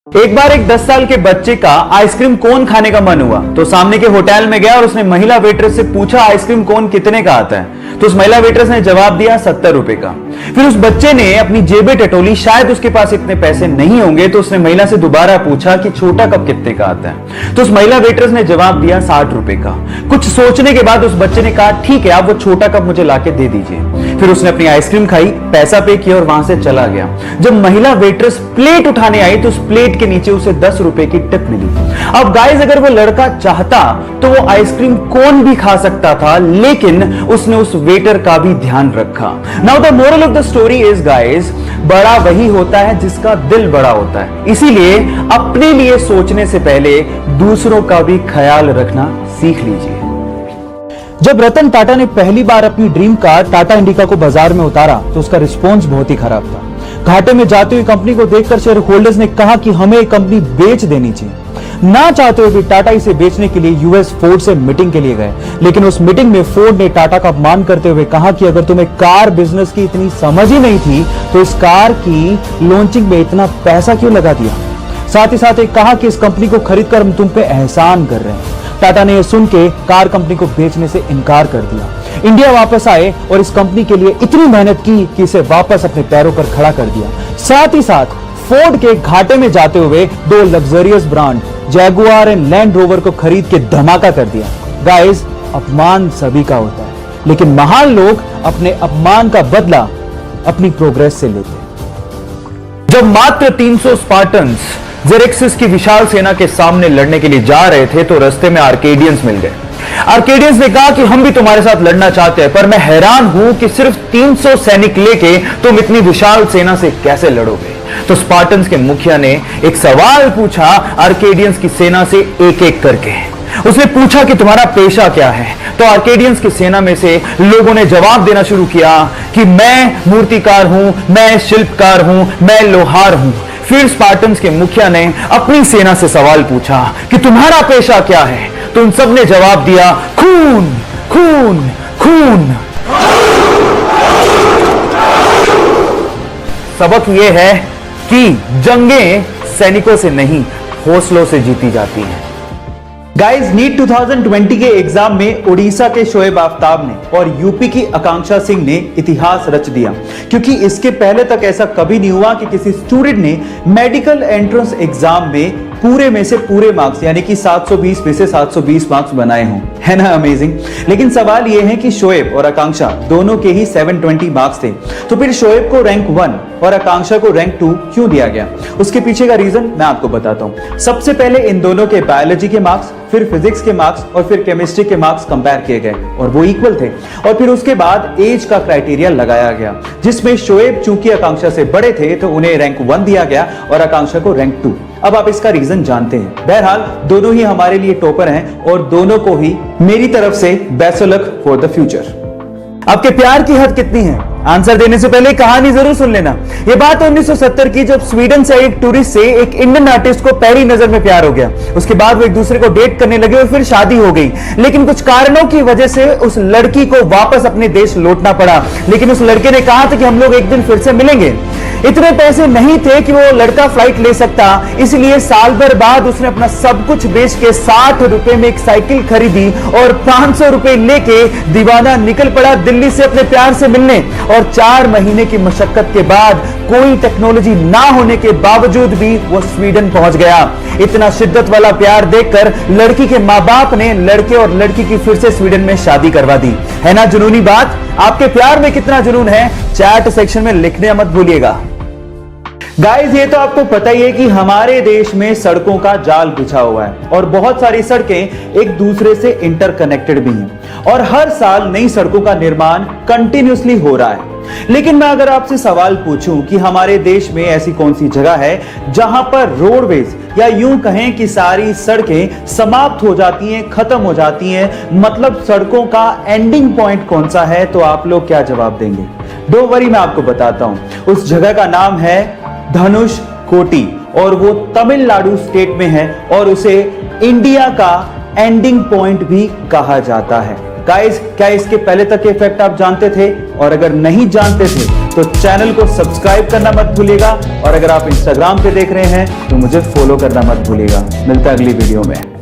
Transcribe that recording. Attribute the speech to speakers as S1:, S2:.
S1: एक बार एक 10 साल के बच्चे का आइसक्रीम कोन खाने का मन हुआ तो सामने के होटल में गया और उसने महिला वेट्रेस से पूछा आइसक्रीम कोन कितने का आता है। तो उस महिला वेट्रेस ने जवाब दिया 70 रुपए का। फिर उस बच्चे ने अपनी जेबें टटोली, शायद उसके पास इतने पैसे नहीं होंगे, तो उसने महिला से दोबारा पूछा कि छोटा कप कितने का आता है। तो उस महिला वेट्रेस ने जवाब दिया 60 रुपए का। कुछ सोचने के बाद उस बच्चे ने कहा ठीक है, आप वो छोटा कप मुझे लाके दे दीजिए। फिर उसने अपनी आइसक्रीम खाई, पैसा पे किया और वहां से चला गया। जब महिला वेट्रेस प्लेट उठाने आई तो उस प्लेट के नीचे उसे 10 रुपए की टिप मिली। अब गाइस, अगर वो लड़का चाहता तो वो आइसक्रीम कोन भी खा सकता था, लेकिन उसने उस वेटर का भी ध्यान रखा। Now the moral of the story is guys, बड़ा वही होता है जिसका दिल बड़ा होता है। इसीलिए अपने लिए सोचने से पहले दूसरों का भी ख्याल रखना सीख लीजिए।
S2: जब रतन टाटा ने पहली बार अपनी ड्रीम कार टाटा इंडिका को बाजार में उतारा तो उसका रिस्पॉन्स बहुत ही खराब था। घाटे में जाती हुई कंपनी को देखकर शेयर होल्डर्स ने कहा कि हमें ये कंपनी बेच देनी चाहिए। ना चाहते हुए भी टाटा इसे बेचने के लिए यूएस फोर्ड से मीटिंग के लिए गए, लेकिन उस मीटिंग में फोर्ड ने टाटा का अपमान करते हुए कहा कि अगर तुम्हें कार बिजनेस की इतनी समझ ही नहीं थी तो इस कार की लॉन्चिंग में इतना पैसा क्यों लगा दिया। साथ ही साथ एक कहा कि इस कंपनी को खरीदकर हम तुम पे एहसान कर रहे हैं। टाटा ने यह सुन के कार कंपनी को बेचने से इनकार कर दिया। इंडिया वापस आए और इस कंपनी के लिए इतनी मेहनत की कि इसे वापस अपने पैरों पर खड़ा कर दिया। साथ ही साथ फोर्ड के घाटे में जाते हुए 2 luxurious brand Jaguar and land rover को खरीद के धमाका कर दिया। गाइस, अपमान सभी का होता है, लेकिन महान लोग अपने अपमान का बदला अपनी प्रोग्रेस से लेते हैं।
S1: जब मात्र 300 स्पार्टन्स जेरेक्सिस की विशाल सेना के सामने लड़ने के लिए जा रहे थे तो रास्ते में आर्केडियंस मिल गए। आर्केडियंस ने कहा कि हम भी तुम्हारे साथ लड़ना चाहते हैं, पर मैं हैरान हूं कि सिर्फ 300 सैनिक लेके तुम इतनी विशाल सेना से कैसे लड़ोगे। तो स्पार्टन्स के मुखिया ने एक सवाल पूछा आर्केडियंस की सेना से एक एक करके। उसने पूछा कि तुम्हारा पेशा क्या है। तो आर्केडियंस की सेना में से लोगों ने जवाब देना शुरू किया कि मैं मूर्तिकार हूं, मैं शिल्पकार हूं, मैं लोहार हूं। फिर स्पार्टन्स के मुखिया ने अपनी सेना से सवाल पूछा कि तुम्हारा पेशा क्या है। तो उन सब ने जवाब दिया खून, खून, खून। सबक यह है कि जंगें सैनिकों से नहीं, हौसलों से जीती जाती हैं।
S2: गाइस, नीट 2020 के एग्जाम में उड़ीसा के शोएब आफ्ताब ने और यूपी की आकांक्षा सिंह ने इतिहास रच दिया, क्योंकि इसके पहले तक ऐसा कभी नहीं हुआ कि किसी स्टूडेंट ने मेडिकल एंट्रेंस एग्जाम में पूरे में से पूरे मार्क्स यानी कि 720 में से 720 मार्क्स बनाए हों। है ना अमेजिंग। लेकिन सवाल यह है कि शोएब और आकांक्षा दोनों के ही 720 मार्क्स थे, तो फिर शोएब को रैंक 1 और आकांक्षा को रैंक 2 क्यों दिया गया? उसके पीछे का रीजन मैं आपको बताता हूं। सबसे पहले इन दोनों के बायोलॉजी के मार्क्स, फिर फिजिक्स के मार्क्स और फिर केमिस्ट्री के मार्क्स कंपेयर किए गए और वो इक्वल थे। और फिर उसके बाद एज का क्राइटेरिया लगाया गया, जिसमें शोएब चूंकि आकांक्षा से बड़े थे तो उन्हें रैंक 1 दिया गया और आकांक्षा को रैंक 2। अब आप इसका रीजन जानते हैं। बहरहाल दोनों ही हमारे लिए टॉपर हैं और दोनों को ही मेरी तरफ से best of luck for the future.
S1: आपके प्यार की हद कितनी है? आंसर देने से पहले कहानी जरूर सुन लेना। यह बात 1970 की, जब स्वीडन से एक टूरिस्ट से एक इंडियन आर्टिस्ट को पहली नजर में प्यार हो गया। उसके बाद वो एक दूसरे को डेट करने लगे और फिर शादी हो गई। लेकिन कुछ कारणों की वजह से उस लड़की को वापस अपने देश लौटना पड़ा। लेकिन उस लड़के ने कहा था कि हम लोग एक दिन फिर से मिलेंगे। इतने पैसे नहीं थे कि वो लड़का फ्लाइट ले सकता, इसलिए साल भर बाद उसने अपना सब कुछ बेच के 60 रुपए में एक साइकिल खरीदी और 500 रुपए लेके दीवाना निकल पड़ा दिल्ली से अपने प्यार से मिलने। और 4 महीने की मशक्कत के बाद कोई टेक्नोलॉजी ना होने के बावजूद भी वो स्वीडन पहुंच गया। इतना शिद्दत वाला प्यार देखकर लड़की के मां बाप ने लड़के और लड़की की फिर से स्वीडन में शादी करवा दी। है ना जुनूनी बात? आपके प्यार में कितना जुनून है, चैट सेक्शन में लिखने मत भूलिएगा।
S2: गाइस, ये तो आपको पता ही है कि हमारे देश में सड़कों का जाल बिछा हुआ है और बहुत सारी सड़कें एक दूसरे से इंटरकनेक्टेड भी हैं और हर साल नई सड़कों का निर्माण कंटिन्यूअसली हो रहा है। लेकिन मैं अगर आपसे सवाल पूछूं कि हमारे देश में ऐसी कौन सी जगह है जहां पर रोडवेज या यूं कहें कि सारी सड़कें समाप्त हो जाती हैं, खत्म हो जाती हैं, मतलब सड़कों का एंडिंग पॉइंट कौन सा है, तो आप लोग क्या जवाब देंगे? डोंट वरी, मैं आपको बताता हूं। उस जगह का नाम है धनुषकोटी और वो तमिलनाडु स्टेट में है और उसे इंडिया का एंडिंग पॉइंट भी कहा जाता है।
S1: गाइस, क्या इसके पहले तक के इफेक्ट आप जानते थे? और अगर नहीं जानते थे तो चैनल को सब्सक्राइब करना मत भूलिएगा, और अगर आप इंस्टाग्राम पे देख रहे हैं तो मुझे फॉलो करना मत भूलिएगा। मिलता है अगली वीडियो में।